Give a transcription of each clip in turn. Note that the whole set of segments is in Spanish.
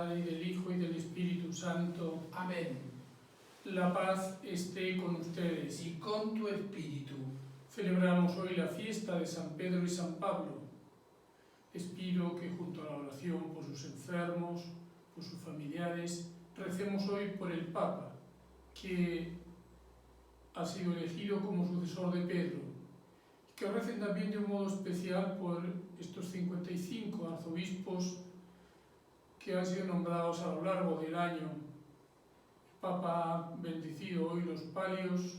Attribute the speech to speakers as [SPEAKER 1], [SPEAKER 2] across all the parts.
[SPEAKER 1] Padre, y del Hijo, y del Espíritu Santo.
[SPEAKER 2] Amén.
[SPEAKER 1] La paz esté con ustedes.
[SPEAKER 2] Y con tu espíritu.
[SPEAKER 1] Celebramos hoy la fiesta de San Pedro y San Pablo. Les pido que junto a la oración por sus enfermos, por sus familiares, recemos hoy por el Papa, que ha sido elegido como sucesor de Pedro, y que recen también de un modo especial por estos 55 arzobispos que han sido nombrados a lo largo del año. El Papa ha bendecido hoy los palios.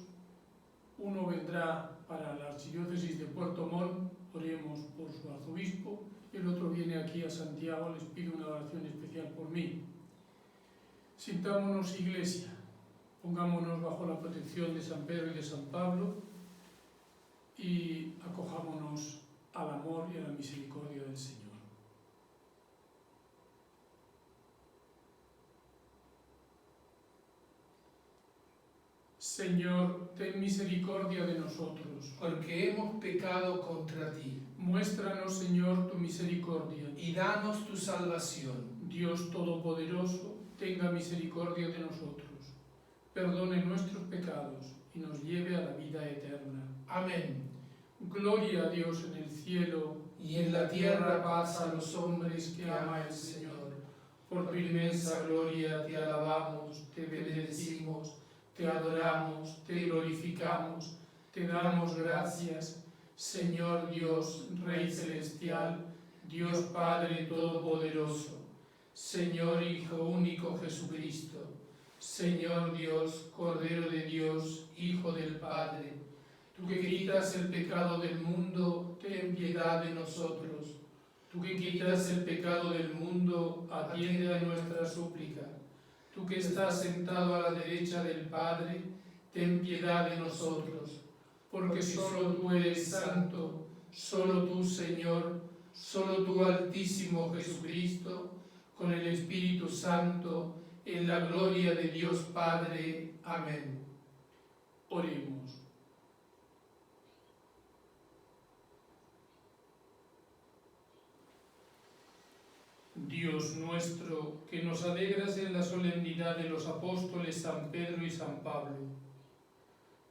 [SPEAKER 1] Uno vendrá para la archidiócesis de Puerto Montt, oremos por su arzobispo, y el otro viene aquí a Santiago, les pido una oración especial por mí. Sintámonos Iglesia, pongámonos bajo la protección de San Pedro y de San Pablo y acojámonos al amor y a la misericordia del Señor. Señor, ten misericordia de nosotros,
[SPEAKER 2] porque hemos pecado contra ti.
[SPEAKER 1] Muéstranos, Señor, tu misericordia.
[SPEAKER 2] Y danos tu salvación.
[SPEAKER 1] Dios Todopoderoso, tenga misericordia de nosotros, perdone nuestros pecados y nos lleve a la vida eterna.
[SPEAKER 2] Amén.
[SPEAKER 1] Gloria a Dios en el cielo,
[SPEAKER 2] y en la tierra paz a los hombres que ama el Señor. Por tu inmensa gloria te alabamos, te bendecimos, te adoramos, te glorificamos, te damos gracias, Señor Dios, Rey celestial, Dios Padre todopoderoso, Señor Hijo único Jesucristo, Señor Dios, Cordero de Dios, Hijo del Padre, tú que quitas el pecado del mundo, ten piedad de nosotros. Tú que quitas el pecado del mundo, atiende a nuestra súplica. Tú que estás sentado a la derecha del Padre, ten piedad de nosotros. Porque solo tú eres santo, solo tú, Señor, solo tú, Altísimo Jesucristo, con el Espíritu Santo, en la gloria de Dios Padre. Amén.
[SPEAKER 1] Oremos. Dios nuestro, que nos alegras en la solemnidad de los apóstoles San Pedro y San Pablo,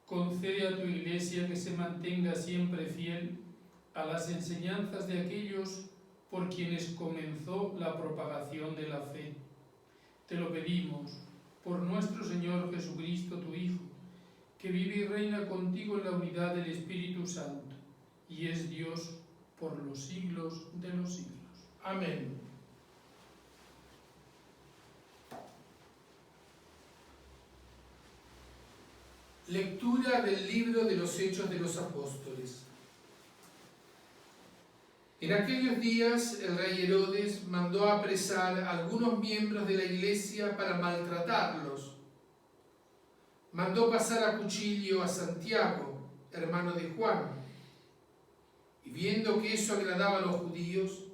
[SPEAKER 1] concede a tu Iglesia que se mantenga siempre fiel a las enseñanzas de aquellos por quienes comenzó la propagación de la fe. Te lo pedimos por nuestro Señor Jesucristo, tu Hijo, que vive y reina contigo en la unidad del Espíritu Santo, y es Dios por los siglos de los siglos.
[SPEAKER 2] Amén. Lectura del libro de los Hechos de los Apóstoles. En aquellos días el rey Herodes mandó apresar a algunos miembros de la iglesia para maltratarlos. Mandó pasar a cuchillo a Santiago, hermano de Juan, y viendo que eso agradaba a los judíos,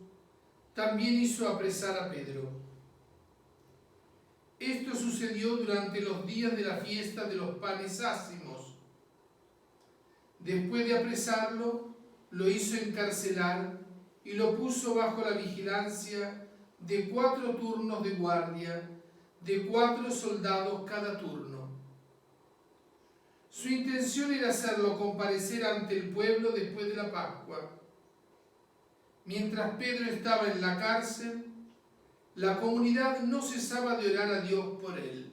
[SPEAKER 2] también hizo apresar a Pedro. Esto sucedió durante los días de la fiesta de los panes ácimos. Después de apresarlo, lo hizo encarcelar y lo puso bajo la vigilancia de 4 turnos de guardia, de 4 soldados cada turno. Su intención era hacerlo comparecer ante el pueblo después de la Pascua. Mientras Pedro estaba en la cárcel, la comunidad no cesaba de orar a Dios por él.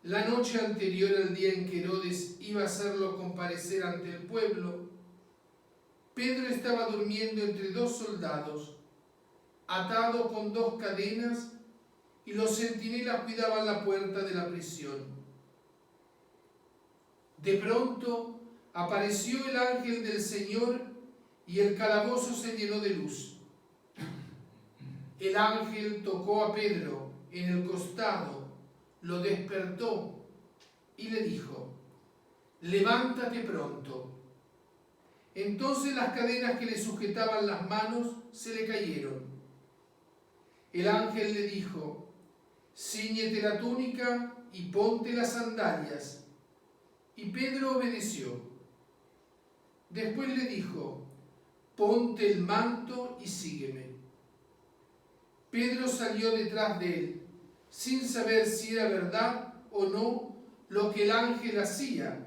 [SPEAKER 2] La noche anterior al día en que Herodes iba a hacerlo comparecer ante el pueblo, Pedro estaba durmiendo entre 2 soldados, atado con 2 cadenas, y los centinelas cuidaban la puerta de la prisión. De pronto apareció el ángel del Señor y el calabozo se llenó de luz. El ángel tocó a Pedro en el costado, lo despertó y le dijo: levántate pronto. Entonces las cadenas que le sujetaban las manos se le cayeron. El ángel le dijo: cíñete la túnica y ponte las sandalias. Y Pedro obedeció. Después le dijo: ponte el manto y sígueme. Pedro salió detrás de él, sin saber si era verdad o no lo que el ángel hacía,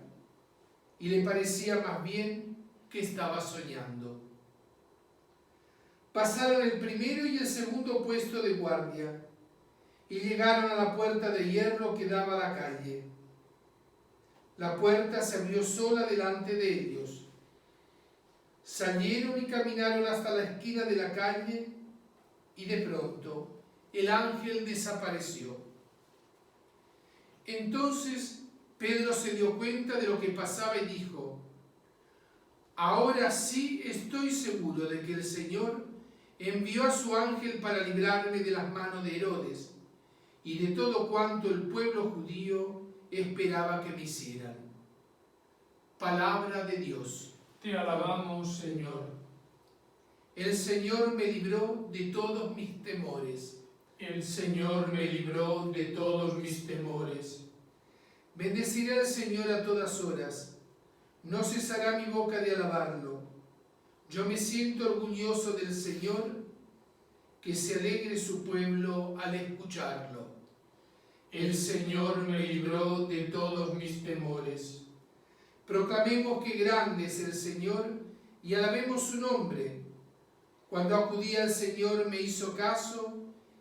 [SPEAKER 2] y le parecía más bien que estaba soñando. Pasaron el primero y el segundo puesto de guardia, y llegaron a la puerta de hierro que daba a la calle. La puerta se abrió sola delante de ellos. Salieron y caminaron hasta la esquina de la calle, y de pronto el ángel desapareció. Entonces Pedro se dio cuenta de lo que pasaba y dijo: ahora sí estoy seguro de que el Señor envió a su ángel para librarme de las manos de Herodes y de todo cuanto el pueblo judío esperaba que me hicieran. Palabra de Dios.
[SPEAKER 1] Te alabamos, Señor.
[SPEAKER 2] El Señor me libró de todos mis temores.
[SPEAKER 1] El Señor me libró de todos mis temores.
[SPEAKER 2] Bendeciré al Señor a todas horas. No cesará mi boca de alabarlo. Yo me siento orgulloso del Señor, que se alegre su pueblo al escucharlo.
[SPEAKER 1] El Señor me libró de todos mis temores.
[SPEAKER 2] Proclamemos que grande es el Señor y alabemos su nombre. Cuando acudí al Señor me hizo caso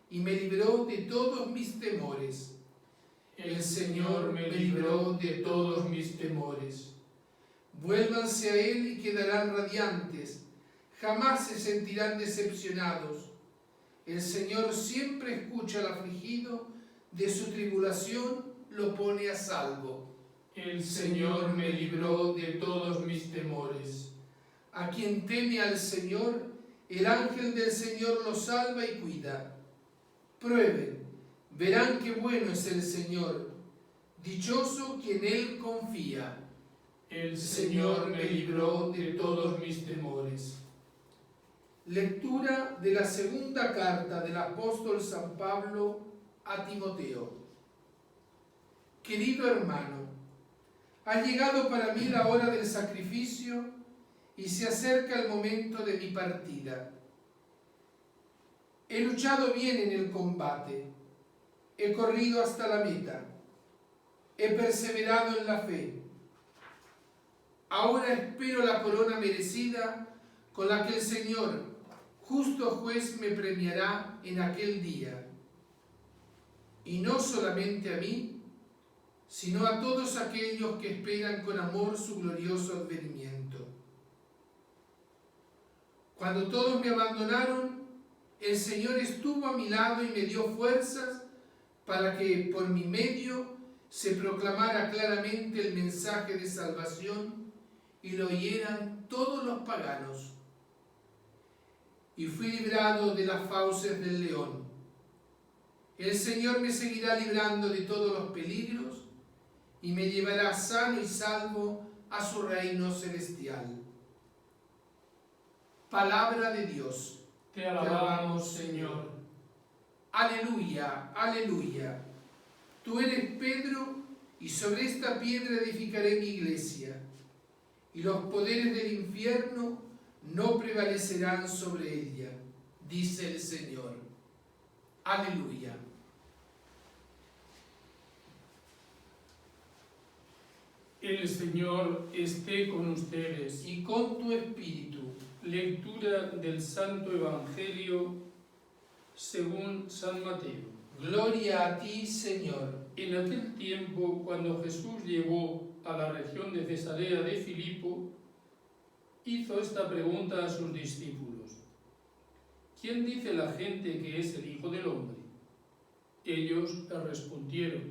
[SPEAKER 2] y me libró de todos mis temores.
[SPEAKER 1] El Señor me libró de todos mis temores.
[SPEAKER 2] Vuélvanse a Él y quedarán radiantes, jamás se sentirán decepcionados. El Señor siempre escucha al afligido, de su tribulación lo pone a salvo.
[SPEAKER 1] El Señor me libró de todos mis temores.
[SPEAKER 2] A quien teme al Señor, el ángel del Señor lo salva y cuida. Prueben, verán qué bueno es el Señor. Dichoso quien Él confía.
[SPEAKER 1] El Señor me libró de todos mis temores.
[SPEAKER 2] Lectura de la segunda carta del apóstol San Pablo a Timoteo. Querido hermano, ha llegado para mí la hora del sacrificio y se acerca el momento de mi partida. He luchado bien en el combate, he corrido hasta la meta, he perseverado en la fe. Ahora espero la corona merecida con la que el Señor, justo juez, me premiará en aquel día. Y no solamente a mí, sino a todos aquellos que esperan con amor su glorioso advenimiento. Cuando todos me abandonaron, el Señor estuvo a mi lado y me dio fuerzas para que por mi medio se proclamara claramente el mensaje de salvación y lo oyeran todos los paganos. Y fui librado de las fauces del león. El Señor me seguirá librando de todos los peligros y me llevará sano y salvo a su reino celestial. Palabra de Dios.
[SPEAKER 1] Te alabamos, Señor.
[SPEAKER 2] Aleluya, aleluya. Tú eres Pedro, y sobre esta piedra edificaré mi iglesia, y los poderes del infierno no prevalecerán sobre ella, dice el Señor. Aleluya.
[SPEAKER 1] El Señor esté con ustedes.
[SPEAKER 2] Y con tu espíritu.
[SPEAKER 1] Lectura del Santo Evangelio según San Mateo.
[SPEAKER 2] Gloria a ti, Señor.
[SPEAKER 1] En aquel tiempo, cuando Jesús llegó a la región de Cesarea de Filipo, hizo esta pregunta a sus discípulos: ¿quién dice la gente que es el Hijo del Hombre? Ellos le respondieron: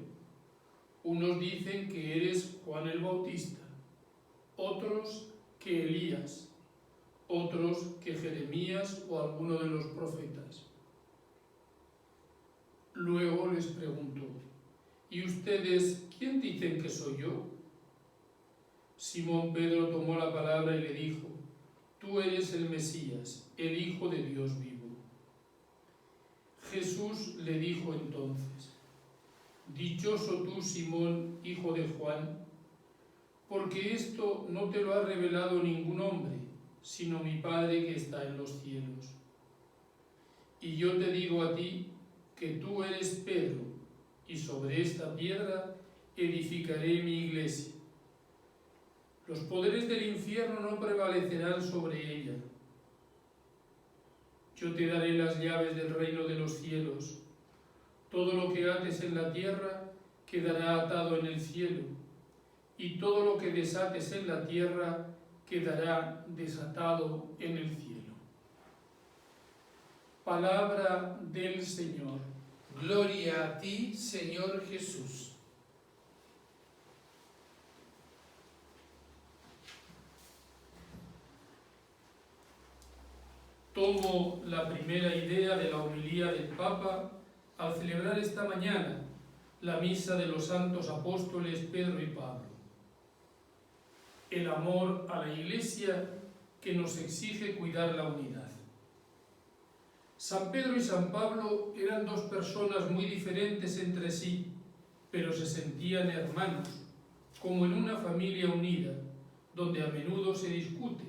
[SPEAKER 1] unos dicen que eres Juan el Bautista, otros que Elías, otros que Jeremías o alguno de los profetas. Luego les preguntó: ¿y ustedes quién dicen que soy yo? Simón Pedro tomó la palabra y le dijo: tú eres el Mesías, el Hijo de Dios vivo. Jesús le dijo entonces: dichoso tú, Simón, hijo de Juan, porque esto no te lo ha revelado ningún hombre, sino mi Padre que está en los cielos. Y yo te digo a ti que tú eres Pedro, y sobre esta piedra edificaré mi iglesia. Los poderes del infierno no prevalecerán sobre ella. Yo te daré las llaves del reino de los cielos. Todo lo que ates en la tierra quedará atado en el cielo, y todo lo que desates en la tierra quedará desatado en el cielo. Palabra del Señor.
[SPEAKER 2] Gloria a ti, Señor Jesús.
[SPEAKER 1] Tomo la primera idea de la homilía del Papa al celebrar esta mañana la misa de los santos apóstoles Pedro y Pablo. El amor a la Iglesia que nos exige cuidar la unidad. San Pedro y San Pablo eran dos personas muy diferentes entre sí, pero se sentían hermanos, como en una familia unida, donde a menudo se discute,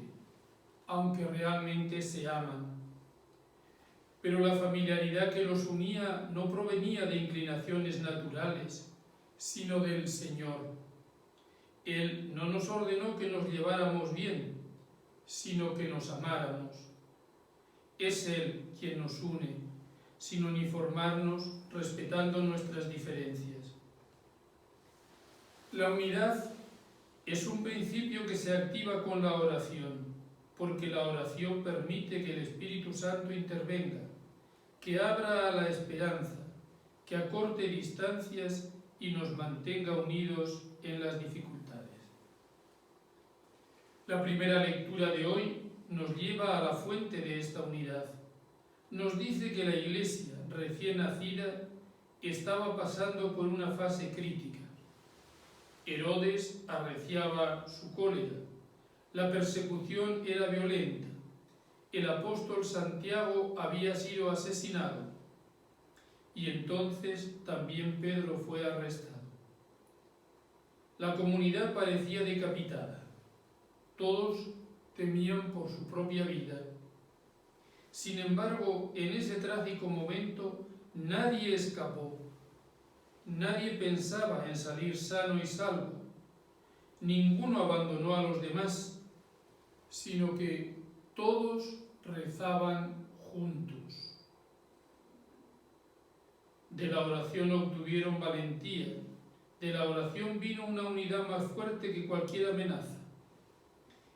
[SPEAKER 1] aunque realmente se aman. Pero la familiaridad que los unía no provenía de inclinaciones naturales, sino del Señor. Él no nos ordenó que nos lleváramos bien, sino que nos amáramos. Es Él quien nos une, sin uniformarnos, respetando nuestras diferencias. La unidad es un principio que se activa con la oración, porque la oración permite que el Espíritu Santo intervenga, que abra a la esperanza, que acorte distancias y nos mantenga unidos en las dificultades. La primera lectura de hoy nos lleva a la fuente de esta unidad. Nos dice que la Iglesia recién nacida estaba pasando por una fase crítica. Herodes arreciaba su cólera, la persecución era violenta, el apóstol Santiago había sido asesinado y entonces también Pedro fue arrestado. La comunidad parecía decapitada, todos temían por su propia vida. Sin embargo, en ese trágico momento nadie escapó, nadie pensaba en salir sano y salvo, ninguno abandonó a los demás, sino que todos rezaban juntos. De la oración obtuvieron valentía, de la oración vino una unidad más fuerte que cualquier amenaza.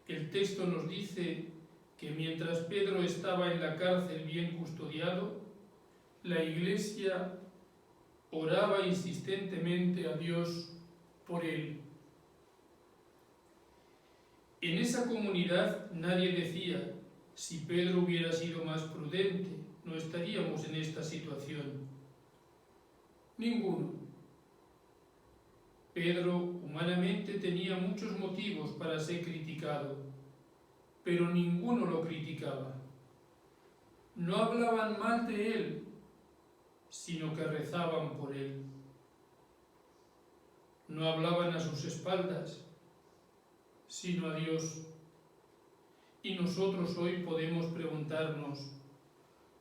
[SPEAKER 1] El texto nos dice que mientras Pedro estaba en la cárcel bien custodiado, la Iglesia oraba insistentemente a Dios por él. En esa comunidad nadie decía, si Pedro hubiera sido más prudente, no estaríamos en esta situación. Ninguno. Pedro humanamente tenía muchos motivos para ser criticado, pero ninguno lo criticaba. No hablaban mal de él, sino que rezaban por él. No hablaban a sus espaldas, sino a Dios. Y nosotros hoy podemos preguntarnos,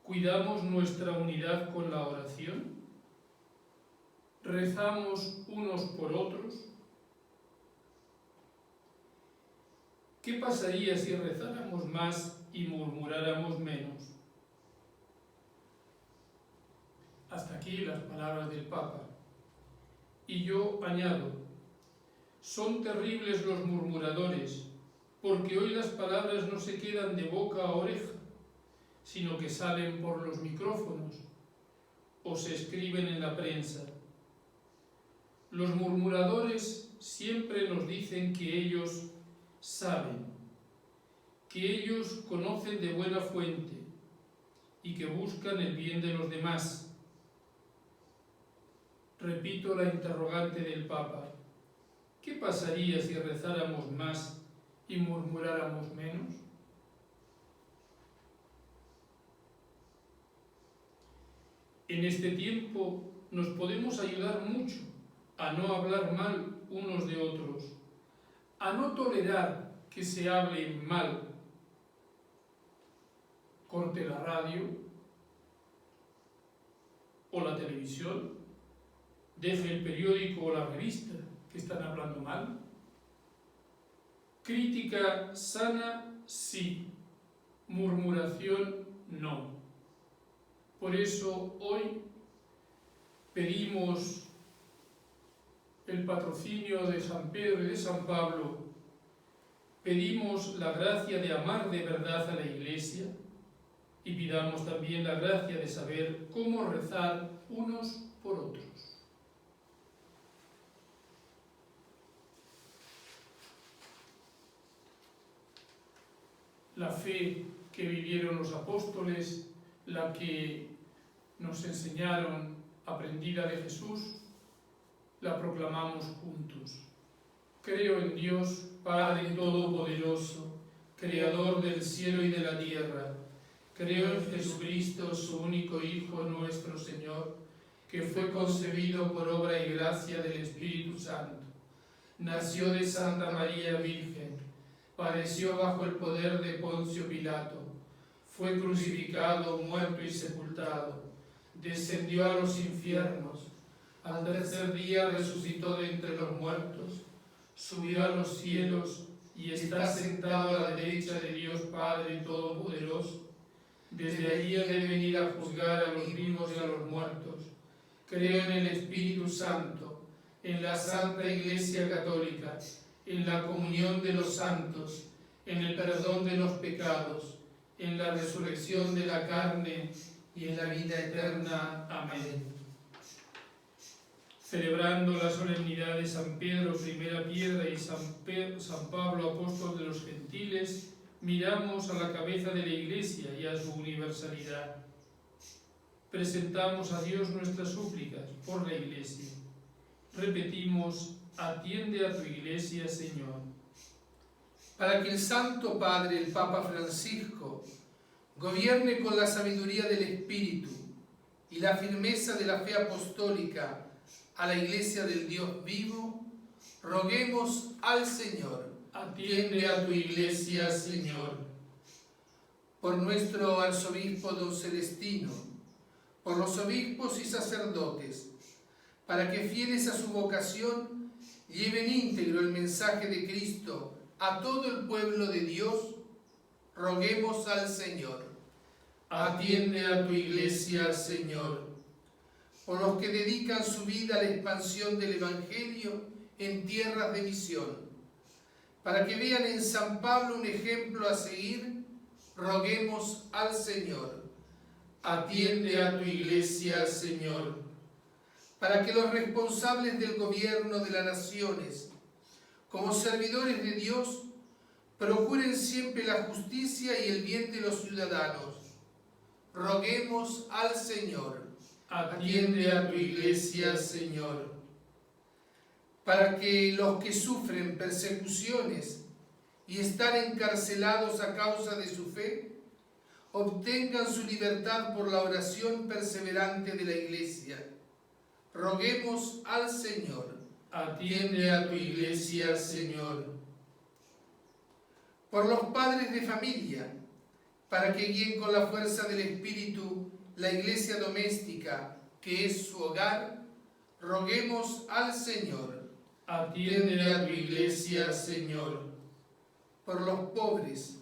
[SPEAKER 1] ¿cuidamos nuestra unidad con la oración? ¿Rezamos unos por otros? ¿Qué pasaría si rezáramos más y murmuráramos menos? Hasta aquí las palabras del Papa. Y yo añado, son terribles los murmuradores, porque hoy las palabras no se quedan de boca a oreja, sino que salen por los micrófonos o se escriben en la prensa. Los murmuradores siempre nos dicen que ellos saben, que ellos conocen de buena fuente y que buscan el bien de los demás. Repito la interrogante del Papa. ¿Qué pasaría si rezáramos más y murmuráramos menos? En este tiempo nos podemos ayudar mucho a no hablar mal unos de otros, a no tolerar que se hable mal. Corte la radio, o la televisión, deje el periódico o la revista que están hablando mal. Crítica sana, sí. Murmuración, no. Por eso hoy pedimos el patrocinio de San Pedro y de San Pablo, pedimos la gracia de amar de verdad a la Iglesia y pidamos también la gracia de saber cómo rezar unos por otros. La fe que vivieron los apóstoles, la que nos enseñaron, aprendida de Jesús, la proclamamos juntos. Creo en Dios, Padre Todopoderoso, Creador del cielo y de la tierra. Creo en Jesucristo, su único Hijo, nuestro Señor, que fue concebido por obra y gracia del Espíritu Santo. Nació de Santa María Virgen, padeció bajo el poder de Poncio Pilato, fue crucificado, muerto y sepultado, descendió a los infiernos, al tercer día resucitó de entre los muertos, subió a los cielos y está sentado a la derecha de Dios Padre Todopoderoso. Desde allí ha de venir a juzgar a los vivos y a los muertos. Creo en el Espíritu Santo, en la Santa Iglesia Católica, en la comunión de los santos, en el perdón de los pecados, en la resurrección de la carne y en la vida eterna. Amén. Celebrando la solemnidad de San Pedro, primera piedra, y San Pablo, apóstol de los gentiles, miramos a la cabeza de la Iglesia y a su universalidad. Presentamos a Dios nuestras súplicas por la Iglesia. Repetimos: atiende a tu Iglesia, Señor.
[SPEAKER 2] Para que el Santo Padre, el Papa Francisco, gobierne con la sabiduría del Espíritu y la firmeza de la fe apostólica a la Iglesia del Dios vivo, roguemos al Señor.
[SPEAKER 1] Atiende a tu Iglesia, Señor.
[SPEAKER 2] Por nuestro arzobispo don Celestino, por los obispos y sacerdotes, para que fieles a su vocación lleven íntegro el mensaje de Cristo a todo el pueblo de Dios, roguemos al Señor.
[SPEAKER 1] Atiende a tu Iglesia, Señor.
[SPEAKER 2] Por los que dedican su vida a la expansión del Evangelio en tierras de misión, para que vean en San Pablo un ejemplo a seguir, roguemos al Señor.
[SPEAKER 1] Atiende a tu Iglesia, Señor.
[SPEAKER 2] Para que los responsables del gobierno de las naciones, como servidores de Dios, procuren siempre la justicia y el bien de los ciudadanos, roguemos al Señor.
[SPEAKER 1] Atiende a tu Iglesia, Señor.
[SPEAKER 2] Para que los que sufren persecuciones y están encarcelados a causa de su fe, obtengan su libertad por la oración perseverante de la Iglesia, roguemos al Señor.
[SPEAKER 1] Atiende a tu Iglesia, Señor.
[SPEAKER 2] Por los padres de familia, para que guíen con la fuerza del Espíritu la Iglesia doméstica, que es su hogar, roguemos al Señor.
[SPEAKER 1] Atiende a tu Iglesia, Señor.
[SPEAKER 2] Por los pobres,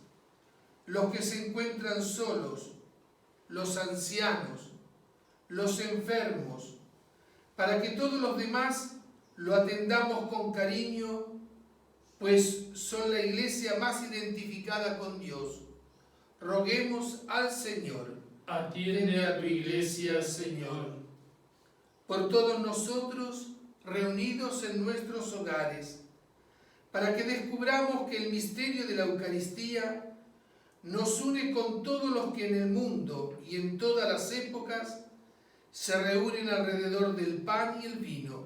[SPEAKER 2] los que se encuentran solos, los ancianos, los enfermos, para que todos los demás lo atendamos con cariño, pues son la Iglesia más identificada con Dios. Roguemos al Señor.
[SPEAKER 1] Atiende a tu Iglesia, Señor.
[SPEAKER 2] Por todos nosotros reunidos en nuestros hogares, para que descubramos que el misterio de la Eucaristía nos une con todos los que en el mundo y en todas las épocas se reúnen alrededor del pan y el vino.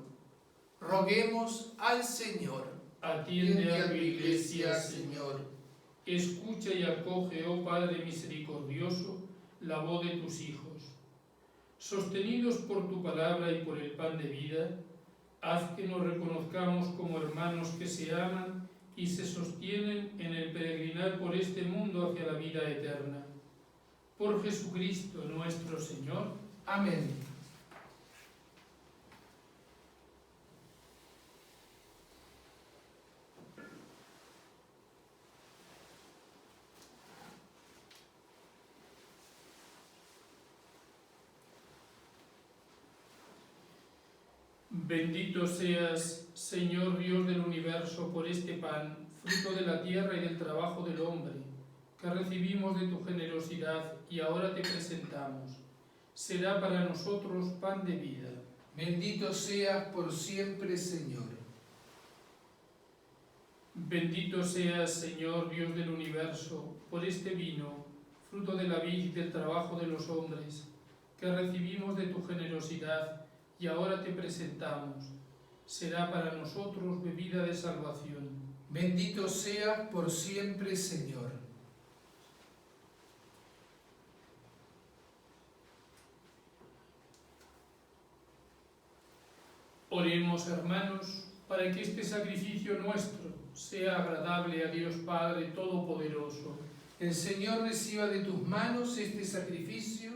[SPEAKER 2] Roguemos al Señor.
[SPEAKER 1] Atiende a tu Iglesia, Señor. Escucha y acoge, oh Padre misericordioso, la voz de tus hijos. Sostenidos por tu palabra y por el pan de vida, haz que nos reconozcamos como hermanos que se aman y se sostienen en el peregrinar por este mundo hacia la vida eterna. Por Jesucristo nuestro Señor.
[SPEAKER 2] Amén.
[SPEAKER 1] Bendito seas, Señor Dios del universo, por este pan, fruto de la tierra y del trabajo del hombre, que recibimos de tu generosidad y ahora te presentamos. Será para nosotros pan de vida.
[SPEAKER 2] Bendito seas por siempre, Señor.
[SPEAKER 1] Bendito seas, Señor Dios del universo, por este vino, fruto de la vid y del trabajo de los hombres, que recibimos de tu generosidad y ahora te presentamos. Será para nosotros bebida de salvación.
[SPEAKER 2] Bendito seas por siempre, Señor.
[SPEAKER 1] Oremos, hermanos, para que este sacrificio nuestro sea agradable a Dios Padre Todopoderoso.
[SPEAKER 2] El Señor reciba de tus manos este sacrificio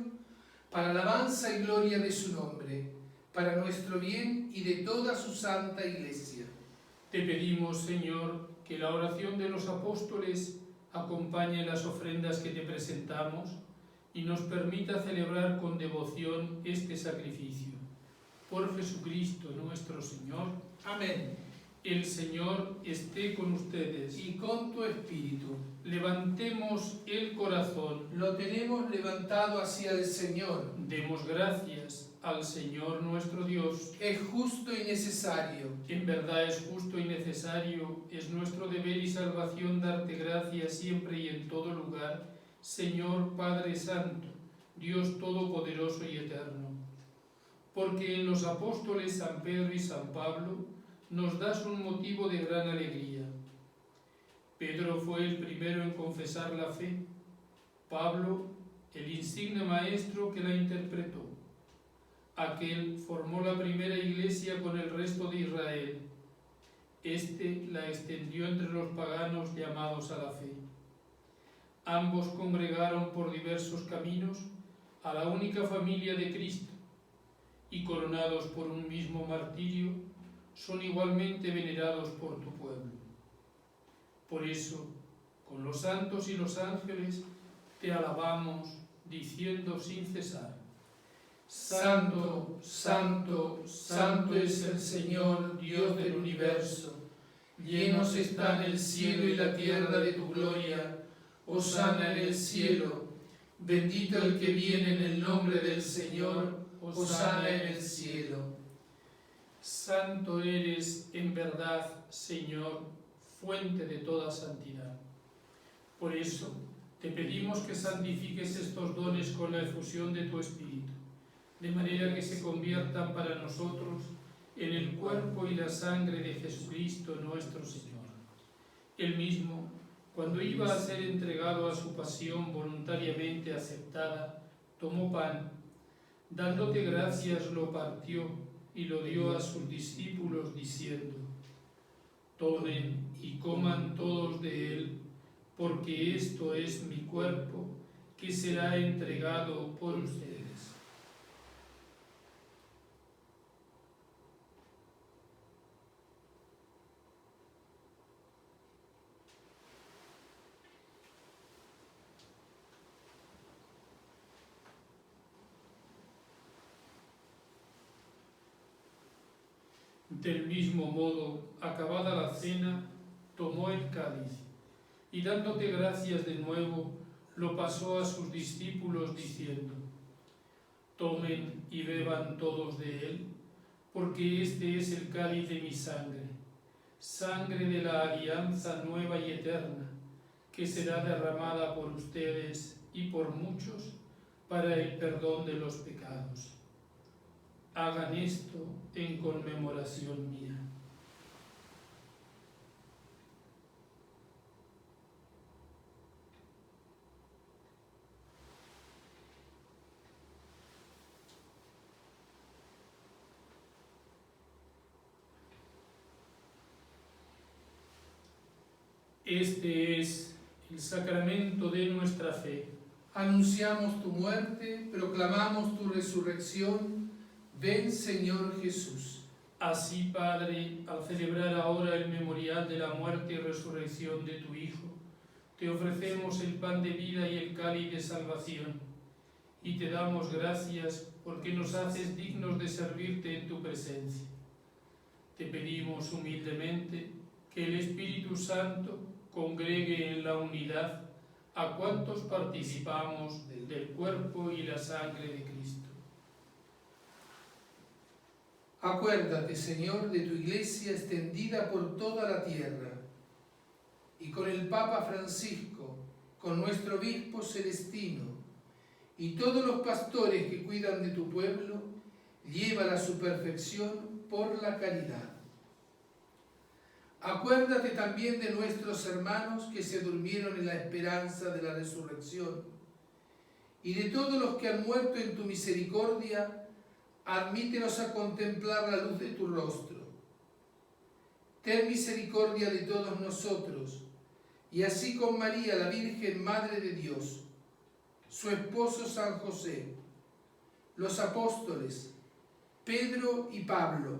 [SPEAKER 2] para alabanza y gloria de su nombre, para nuestro bien y de toda su santa Iglesia.
[SPEAKER 1] Te pedimos, Señor, que la oración de los apóstoles acompañe las ofrendas que te presentamos y nos permita celebrar con devoción este sacrificio. Por Jesucristo nuestro Señor.
[SPEAKER 2] Amén.
[SPEAKER 1] El Señor esté con ustedes.
[SPEAKER 2] Y con tu espíritu.
[SPEAKER 1] Levantemos el corazón.
[SPEAKER 2] Lo tenemos levantado hacia el Señor.
[SPEAKER 1] Demos gracias al Señor nuestro Dios.
[SPEAKER 2] Es justo y necesario.
[SPEAKER 1] En verdad es justo y necesario, es nuestro deber y salvación darte gracias siempre y en todo lugar, Señor Padre Santo, Dios Todopoderoso y Eterno. Porque en los apóstoles San Pedro y San Pablo nos das un motivo de gran alegría. Pedro fue el primero en confesar la fe, Pablo el insigne maestro que la interpretó. Aquel formó la primera iglesia con el resto de Israel. Este la extendió entre los paganos llamados a la fe. Ambos congregaron por diversos caminos a la única familia de Cristo y coronados por un mismo martirio, son igualmente venerados por tu pueblo. Por eso, con los santos y los ángeles, te alabamos, diciendo sin cesar:
[SPEAKER 2] Santo, santo, santo es el Señor, Dios del universo. Llenos están el cielo y la tierra de tu gloria. Hosana en el cielo. Bendito el que viene en el nombre del Señor. Hosana en el cielo.
[SPEAKER 1] Santo eres en verdad, Señor, fuente de toda santidad. Por eso, te pedimos que santifiques estos dones con la efusión de tu Espíritu, de manera que se conviertan para nosotros en el cuerpo y la sangre de Jesucristo nuestro Señor. Él mismo, cuando iba a ser entregado a su pasión voluntariamente aceptada, tomó pan, dándote gracias lo partió y lo dio a sus discípulos diciendo: tomen y coman todos de él, porque esto es mi cuerpo, que será entregado por ustedes. Del mismo modo, acabada la cena, tomó el cáliz y dándote gracias de nuevo, lo pasó a sus discípulos diciendo: tomen y beban todos de él, porque este es el cáliz de mi sangre, sangre de la alianza nueva y eterna, que será derramada por ustedes y por muchos para el perdón de los pecados. Hagan esto en conmemoración mía. Este es el sacramento de nuestra fe.
[SPEAKER 2] Anunciamos tu muerte, proclamamos tu resurrección. Ven, Señor Jesús.
[SPEAKER 1] Así, Padre, al celebrar ahora el memorial de la muerte y resurrección de tu Hijo, te ofrecemos el pan de vida y el cáliz de salvación, y te damos gracias porque nos haces dignos de servirte en tu presencia. Te pedimos humildemente que el Espíritu Santo congregue en la unidad a cuantos participamos del cuerpo y la sangre de Cristo.
[SPEAKER 2] Acuérdate, Señor, de tu Iglesia extendida por toda la tierra, y con el Papa Francisco, con nuestro Obispo Celestino, y todos los pastores que cuidan de tu pueblo, llévala a su perfección por la caridad. Acuérdate también de nuestros hermanos que se durmieron en la esperanza de la resurrección, y de todos los que han muerto en tu misericordia, admítenos a contemplar la luz de tu rostro. Ten misericordia de todos nosotros, y así con María, la Virgen Madre de Dios, su esposo San José, los apóstoles, Pedro y Pablo,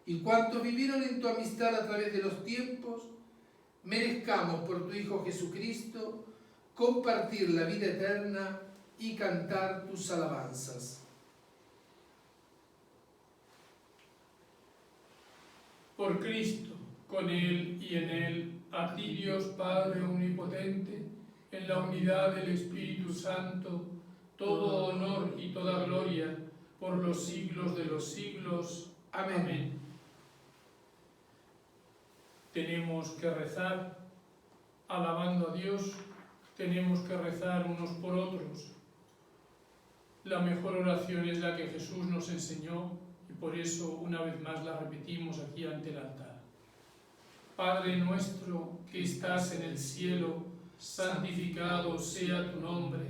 [SPEAKER 2] y cuantos vivieron en tu amistad a través de los tiempos, merezcamos por tu Hijo Jesucristo compartir la vida eterna y cantar tus alabanzas.
[SPEAKER 1] Por Cristo, con Él y en Él, a ti Dios Padre Omnipotente, en la unidad del Espíritu Santo, todo honor y toda gloria por los siglos de los siglos. Amén. Tenemos que rezar alabando a Dios, tenemos que rezar unos por otros. La mejor oración es la que Jesús nos enseñó, y por eso una vez más la repetimos aquí ante el altar. Padre nuestro que estás en el cielo, santificado sea tu nombre.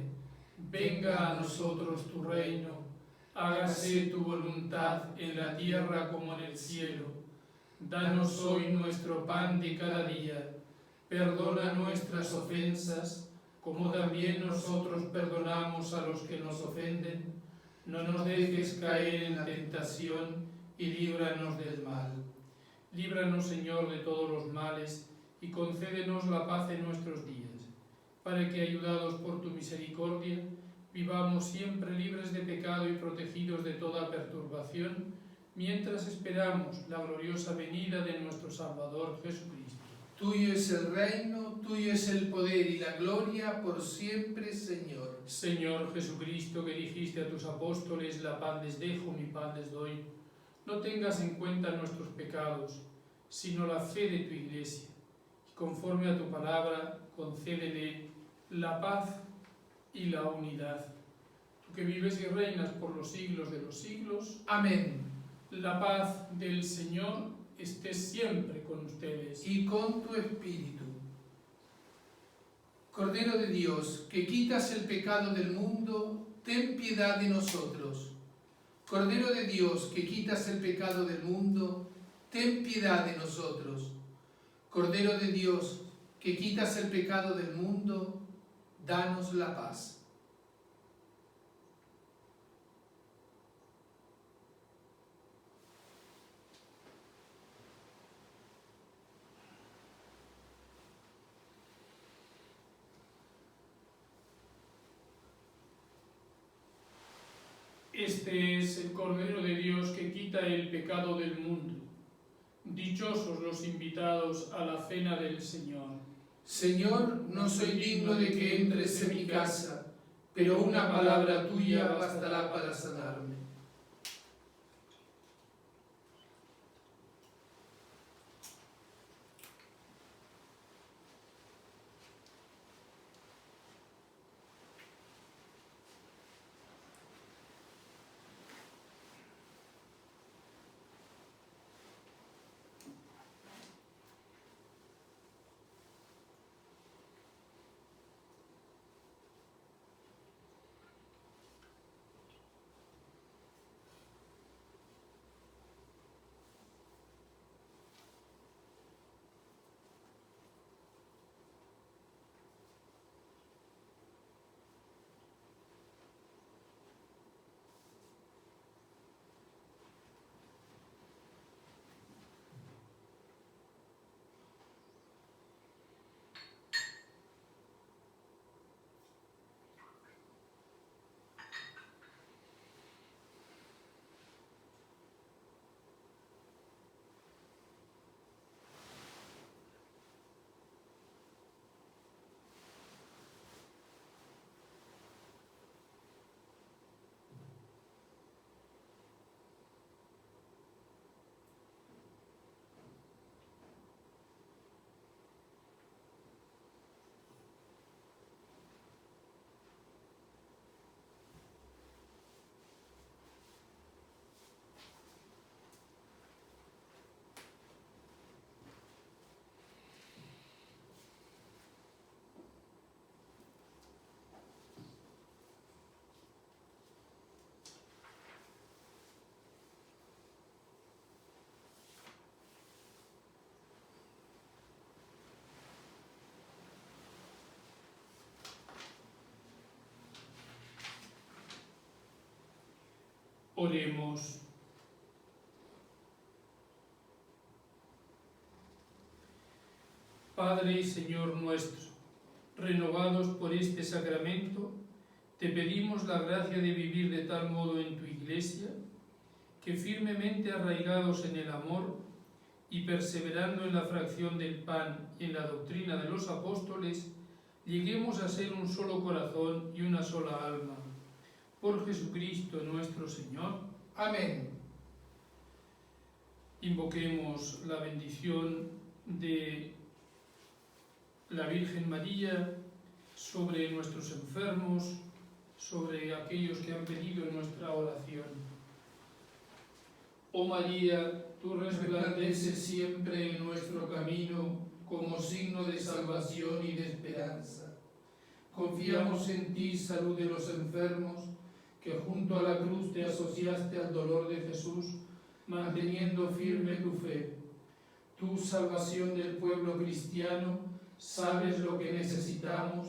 [SPEAKER 1] Venga a nosotros tu reino. Hágase tu voluntad en la tierra como en el cielo. Danos hoy nuestro pan de cada día. Perdona nuestras ofensas, como también nosotros perdonamos a los que nos ofenden. No nos dejes caer en la tentación y líbranos del mal. Líbranos, Señor, de todos los males y concédenos la paz en nuestros días, para que, ayudados por tu misericordia, vivamos siempre libres de pecado y protegidos de toda perturbación, mientras esperamos la gloriosa venida de nuestro Salvador Jesucristo.
[SPEAKER 2] Tuyo es el reino, tuyo es el poder y la gloria por siempre, Señor.
[SPEAKER 1] Señor Jesucristo, que dijiste a tus apóstoles, la paz les dejo, mi paz les doy, no tengas en cuenta nuestros pecados, sino la fe de tu Iglesia, y conforme a tu palabra, concédele la paz y la unidad. Tú que vives y reinas por los siglos de los siglos.
[SPEAKER 2] Amén.
[SPEAKER 1] La paz del Señor esté siempre con ustedes.
[SPEAKER 2] Y con tu espíritu. Cordero de Dios, que quitas el pecado del mundo, ten piedad de nosotros. Cordero de Dios, que quitas el pecado del mundo, ten piedad de nosotros. Cordero de Dios, que quitas el pecado del mundo, danos la paz.
[SPEAKER 1] Este es el Cordero de Dios que quita el pecado del mundo. Dichosos los invitados a la cena del Señor.
[SPEAKER 2] Señor, no soy digno de que entres en mi casa, pero una palabra tuya bastará para sanarme.
[SPEAKER 1] Oremos. Padre y Señor nuestro, renovados por este sacramento, te pedimos la gracia de vivir de tal modo en tu Iglesia, que firmemente arraigados en el amor y perseverando en la fracción del pan y en la doctrina de los apóstoles, lleguemos a ser un solo corazón y una sola alma. Por Jesucristo nuestro Señor.
[SPEAKER 2] Amén.
[SPEAKER 1] Invoquemos la bendición de la Virgen María sobre nuestros enfermos, sobre aquellos que han pedido en nuestra oración. Oh María, tú resplandeces siempre en nuestro camino como signo de salvación y de esperanza. Confiamos en ti, salud de los enfermos, que junto a la cruz te asociaste al dolor de Jesús, manteniendo firme tu fe. Tú, salvación del pueblo cristiano, sabes lo que necesitamos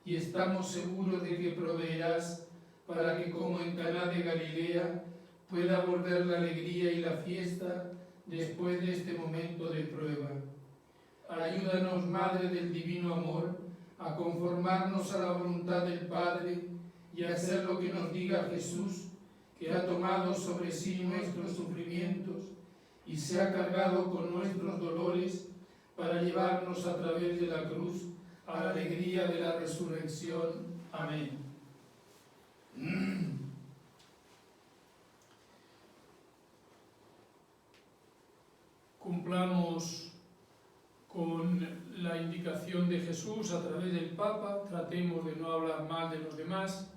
[SPEAKER 1] y estamos seguros de que proveerás para que, como en Caná de Galilea, pueda volver la alegría y la fiesta después de este momento de prueba. Ayúdanos, Madre del Divino Amor, a conformarnos a la voluntad del Padre y a hacer lo que nos diga Jesús, que ha tomado sobre sí nuestros sufrimientos y se ha cargado con nuestros dolores para llevarnos a través de la cruz a la alegría de la resurrección. Amén. Cumplamos con la indicación de Jesús a través del Papa, tratemos de no hablar mal de los demás,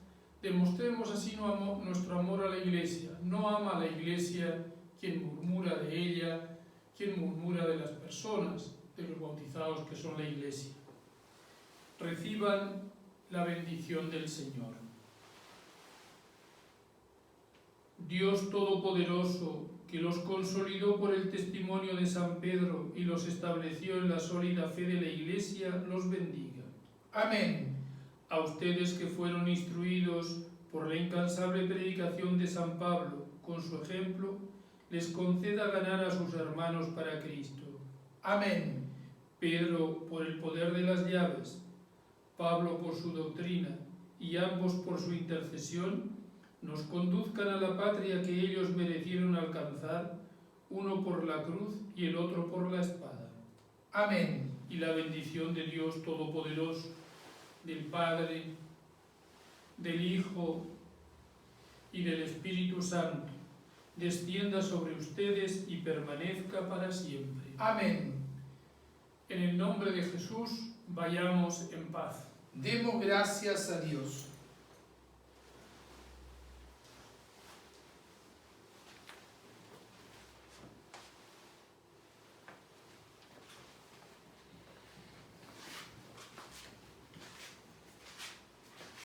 [SPEAKER 1] demostremos así nuestro amor a la Iglesia. No ama a la Iglesia quien murmura de ella, quien murmura de las personas, de los bautizados que son la Iglesia. Reciban la bendición del Señor. Dios Todopoderoso, que los consolidó por el testimonio de San Pedro y los estableció en la sólida fe de la Iglesia, los bendiga.
[SPEAKER 2] Amén.
[SPEAKER 1] A ustedes que fueron instruidos por la incansable predicación de San Pablo, con su ejemplo, les conceda ganar a sus hermanos para Cristo.
[SPEAKER 2] Amén.
[SPEAKER 1] Pedro por el poder de las llaves, Pablo por su doctrina y ambos por su intercesión, nos conduzcan a la patria que ellos merecieron alcanzar, uno por la cruz y el otro por la espada.
[SPEAKER 2] Amén.
[SPEAKER 1] Y la bendición de Dios Todopoderoso, del Padre, del Hijo y del Espíritu Santo, descienda sobre ustedes y permanezca para siempre.
[SPEAKER 2] Amén.
[SPEAKER 1] En el nombre de Jesús, vayamos en paz.
[SPEAKER 2] Demos gracias a Dios.